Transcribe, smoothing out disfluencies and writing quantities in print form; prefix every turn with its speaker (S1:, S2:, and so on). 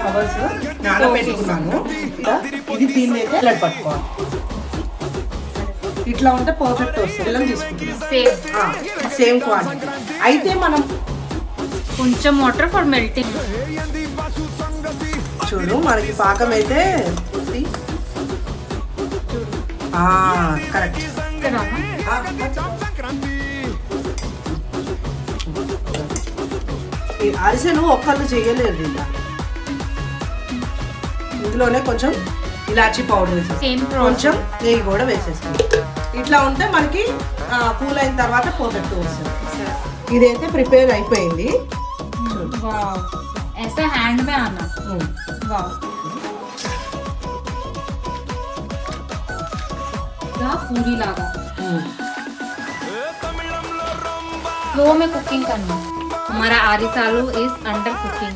S1: Hours నానబెట్టుకున్నాను. ఇది దీన్ని అయితే ఇలా పట్టుకోవాలి. ఇట్లా ఉంటే పర్ఫెక్ట్ వస్తుంది. బెల్లం తీసుకుంటున్నాం సేమ్ క్వాంటిటీ. అయితే మనం
S2: కొంచెం వాటర్ ఫర్ మెల్టింగ్.
S1: చూడు మనకి పాకం అయితే కరెక్ట్. ఈ అరిసెలు ఒక్కళ్ళు చేయలేరు. ఇలా ఇందులోనే కొంచెం ఇలాచీ పౌడర్ వేసేసి కొంచెం నెయ్యి కూడా వేసేస్తాం. ఇట్లా ఉంటే మనకి కూల్ అయిన తర్వాత పర్ఫెక్ట్ వస్తుంది. ఇదైతే ప్రిపేర్ అయిపోయింది.
S2: ऐसा हैंड में आना वाह पूरी लागा स्लो में कुकिंग करना. हमारा आरिस आलू इज अंडर कुकिंग.